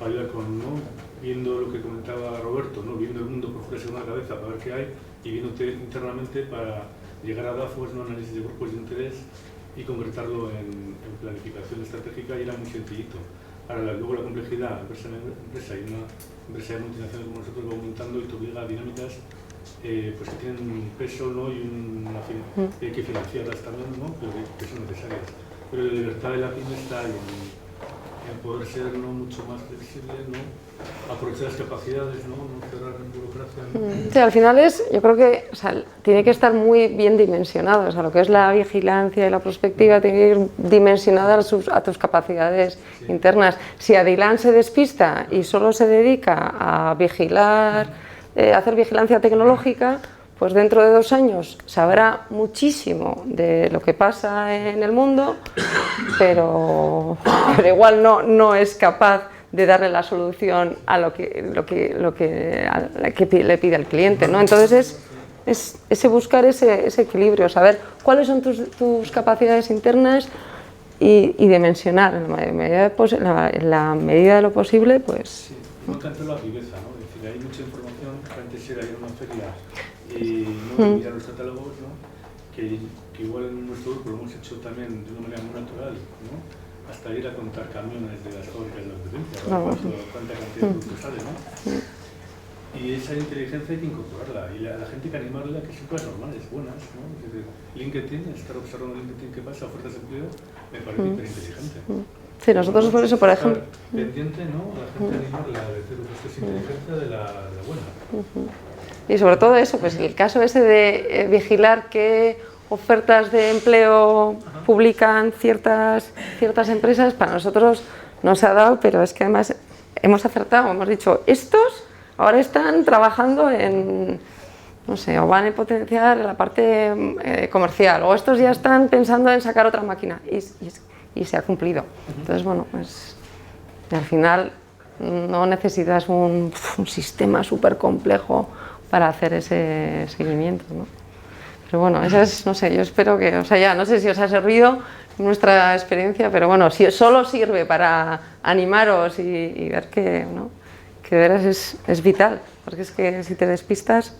ayudar con, ¿no?, viendo lo que comentaba Roberto, ¿no?, viendo el mundo por fuera de una cabeza para ver qué hay y viéndote internamente para llegar a DAFOs, ¿no?, análisis de grupos de interés y concretarlo en planificación estratégica, y era muy sencillito. Ahora, luego la complejidad, empresa y una empresa de multinacional como nosotros va aumentando y te obliga a dinámicas pues que tienen un peso, ¿no?, y hay que financiarlas también, ¿no?, pero que son necesarias. Pero la libertad de la pyme está en poder ser, ¿no?, mucho más flexible, ¿no?, aprovechar las capacidades, ¿no?, no cerrar en burocracia, ¿no? Sí, al final yo creo que, o sea, tiene que estar muy bien dimensionado, o sea, lo que es la vigilancia y la prospectiva tiene que ir dimensionada a tus capacidades internas. Si Adilan se despista y solo se dedica a vigilar, hacer vigilancia tecnológica, pues dentro de 2 años sabrá muchísimo de lo que pasa en el mundo, pero igual no es capaz de darle la solución a lo que le pide el cliente, ¿no? Entonces es ese buscar ese equilibrio, saber cuáles son tus capacidades internas y dimensionar en la medida de lo posible, pues... Sí, no tanto la viveza, ¿no? Es decir, hay mucha información que antes era ir a una feria y no mirar los catálogos, ¿no?, que igual en nuestro grupo lo hemos hecho también de una manera muy natural, ¿no?, hasta ir a contar camiones de las fábricas de la competencia, cuánta cantidad de productos sale, ¿no? Y esa inteligencia hay que incorporarla, y a la gente hay que animarla a que son cosas normales, buenas, ¿no? Es decir, LinkedIn, estar observando LinkedIn qué pasa, ofertas de empleo, me parece hiperinteligente. Sí, nosotros por eso, por ejemplo... Pendiente, ¿no?, a la gente animarla a decir que esto es inteligencia de la buena. Y sobre todo eso, pues el caso ese de vigilar qué ofertas de empleo publican ciertas empresas, para nosotros nos ha dado, pero es que además hemos acertado, hemos dicho, estos ahora están trabajando en, no sé, o van a potenciar la parte comercial, o estos ya están pensando en sacar otra máquina, y se ha cumplido. Entonces, bueno, pues al final no necesitas un sistema súper complejo para hacer ese seguimiento, ¿no? Pero bueno, eso es, no sé, yo espero que, o sea, ya no sé si os ha servido nuestra experiencia, pero bueno, si solo sirve para animaros y ver que, ¿no?, que de veras es vital, porque es que si te despistas,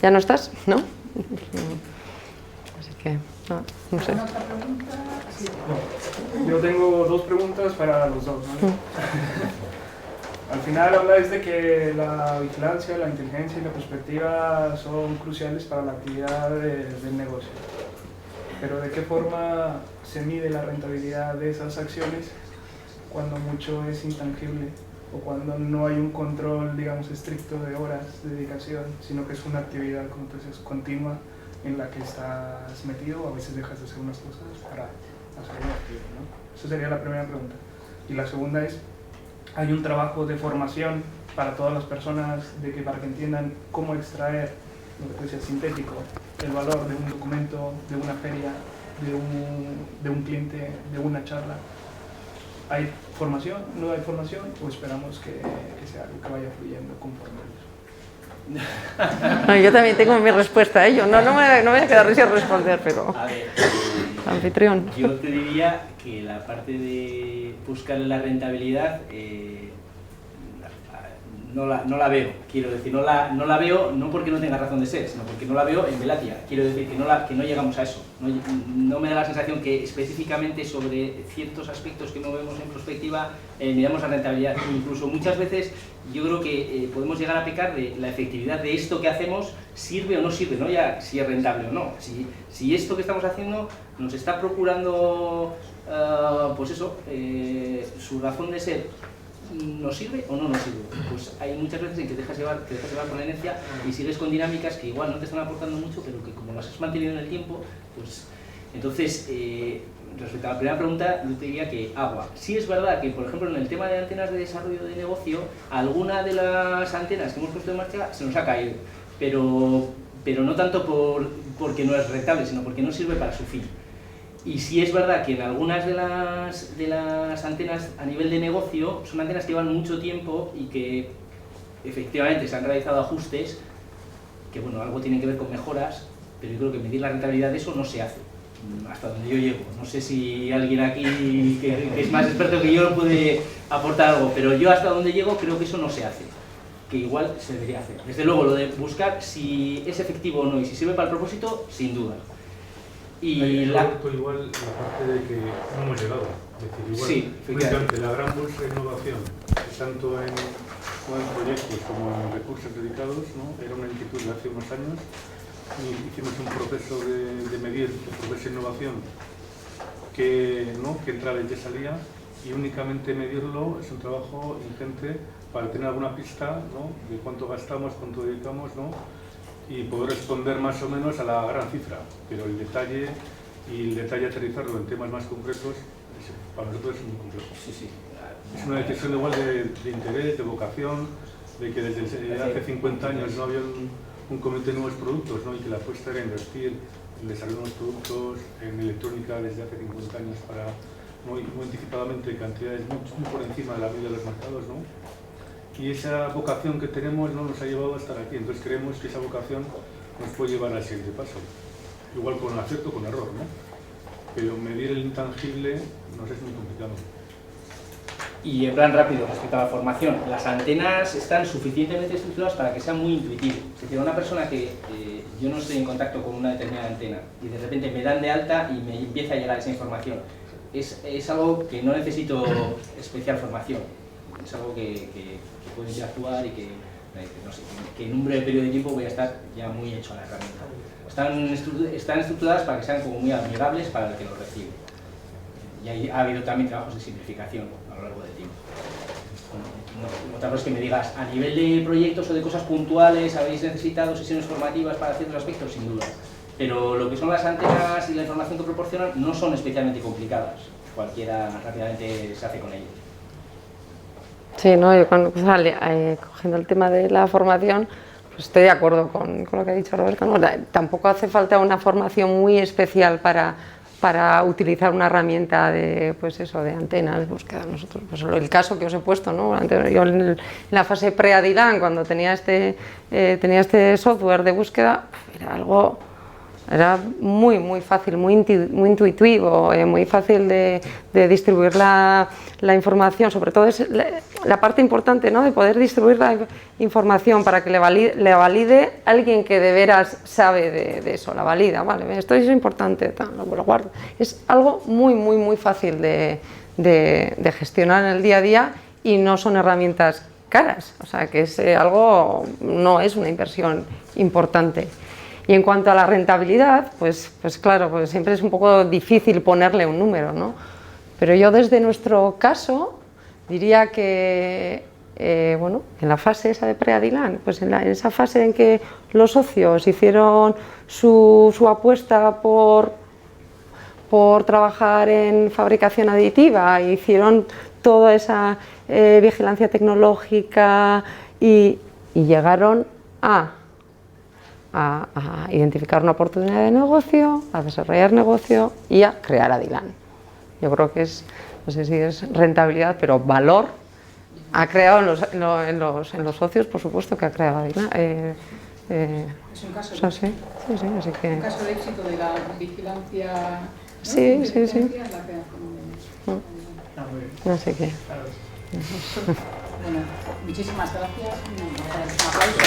ya no estás, ¿no? Así que, no sé. ¿Otra pregunta? Sí. Yo tengo 2 preguntas para los dos, ¿no? Al final habláis de que la vigilancia, la inteligencia y la perspectiva son cruciales para la actividad del negocio. Pero ¿de qué forma se mide la rentabilidad de esas acciones cuando mucho es intangible o cuando no hay un control, digamos, estricto de horas de dedicación, sino que es una actividad, como tú dices, continua en la que estás metido o a veces dejas de hacer unas cosas para hacer una actividad, ¿no? Esa sería la primera pregunta. Y la segunda es, hay un trabajo de formación para todas las personas para que entiendan cómo extraer, lo que tú decías, sintético, el valor de un documento, de una feria, de un cliente, de una charla. ¿Hay formación? ¿No hay formación? ¿O esperamos que sea algo que vaya fluyendo conforme a eso? No, yo también tengo mi respuesta a ello. No me voy a quedar sin responder, pero... A ver, anfitrión. Yo te diría que la parte de buscar la rentabilidad no la veo, quiero decir, no la veo no porque no tenga razón de ser, sino porque no la veo en Velatia, quiero decir que no llegamos a eso, no me da la sensación que específicamente sobre ciertos aspectos que no vemos en prospectiva miramos a rentabilidad, incluso muchas veces yo creo que podemos llegar a pecar de la efectividad de esto que hacemos, sirve o no sirve, no ya si es rentable o no, si esto que estamos haciendo nos está procurando, pues eso, su razón de ser, ¿nos sirve o no nos sirve? Pues hay muchas veces en que te dejas llevar por la inercia y sigues con dinámicas que igual no te están aportando mucho, pero que como las has mantenido en el tiempo, pues entonces, respecto a la primera pregunta, yo te diría que agua. Sí es verdad que, por ejemplo, en el tema de antenas de desarrollo de negocio, alguna de las antenas que hemos puesto en marcha se nos ha caído, pero no tanto porque no es rentable, sino porque no sirve para su fin. Y sí es verdad que en algunas de las antenas a nivel de negocio son antenas que llevan mucho tiempo y que efectivamente se han realizado ajustes que, bueno, algo tienen que ver con mejoras, pero yo creo que medir la rentabilidad de eso no se hace, hasta donde yo llego. No sé si alguien aquí que es más experto que yo puede aportar algo, pero yo hasta donde llego creo que eso no se hace, que igual se debería hacer. Desde luego, lo de buscar si es efectivo o no y si sirve para el propósito, sin duda. Y igual la parte de que no hemos llegado, es decir, igual, sí, efectivamente, la gran bolsa de innovación, tanto en proyectos como en recursos dedicados, ¿no? Era una inquietud de hace unos años y hicimos un proceso de medir el progreso de innovación que entraba y que salía, y únicamente medirlo es un trabajo ingente para tener alguna pista, ¿no?, de cuánto gastamos, cuánto dedicamos, ¿no?, y poder responder más o menos a la gran cifra, pero el detalle aterrizarlo en temas más concretos para nosotros es muy complejo. Sí. Es una decisión igual de interés, de vocación, de que desde hace 50 años no había un comité de nuevos productos, ¿no?, y que la apuesta era invertir en desarrollar nuevos productos, en electrónica desde hace 50 años para muy anticipadamente cantidades muy por encima de la media de los mercados, ¿no? Y esa vocación que tenemos no nos ha llevado a estar aquí, entonces creemos que esa vocación nos puede llevar al siguiente paso. Igual con acierto o con error, ¿no? Pero medir el intangible nos es muy complicado. Y en plan rápido, respecto a la formación, las antenas están suficientemente estructuradas para que sea muy intuitivo. Es decir, una persona que yo no estoy en contacto con una determinada antena y de repente me dan de alta y me empieza a llegar esa información, es algo que no necesito especial formación. Es algo que puedo interactuar y que, no sé, que en un breve periodo de tiempo voy a estar ya muy hecho a la herramienta. Están estructuradas para que sean como muy amigables para el que lo recibe. Y ha habido también trabajos de simplificación a lo largo del tiempo. Otra cosa es que me digas, a nivel de proyectos o de cosas puntuales, ¿habéis necesitado sesiones formativas para ciertos aspectos? Sin duda. Pero lo que son las antenas y la información que proporcionan no son especialmente complicadas. Cualquiera rápidamente se hace con ellos. Sí, ¿no? Yo cogiendo el tema de la formación, pues estoy de acuerdo con lo que ha dicho Roberto, ¿no? Tampoco hace falta una formación muy especial para utilizar una herramienta de, pues eso, de antenas de búsqueda. Nosotros, pues el caso que os he puesto, ¿no? Yo en la fase pre-Adilan, cuando tenía este software de búsqueda, era muy fácil, muy intuitivo, muy fácil de distribuir la información, sobre todo es la parte importante, ¿no?, de poder distribuir la información para que le valide alguien que de veras sabe de eso, la valida, vale, esto es importante, lo guardo. Es algo muy fácil de gestionar en el día a día y no son herramientas caras, o sea que es no es una inversión importante. Y en cuanto a la rentabilidad, pues claro, pues siempre es un poco difícil ponerle un número, ¿no? Pero yo desde nuestro caso diría que, bueno, en la fase esa de pre-Adilan, pues en esa fase en que los socios hicieron su apuesta por trabajar en fabricación aditiva, e hicieron toda esa vigilancia tecnológica y llegaron a identificar una oportunidad de negocio, a desarrollar negocio y a crear Adilan. Yo creo que no sé si es rentabilidad, pero valor ha creado en los socios, por supuesto que ha creado Adilan. Es un caso, sí, así que... un caso de éxito de la vigilancia, ¿no? Sí. Es la que hacemos. Así que... Bueno, muchísimas gracias. Un aplauso.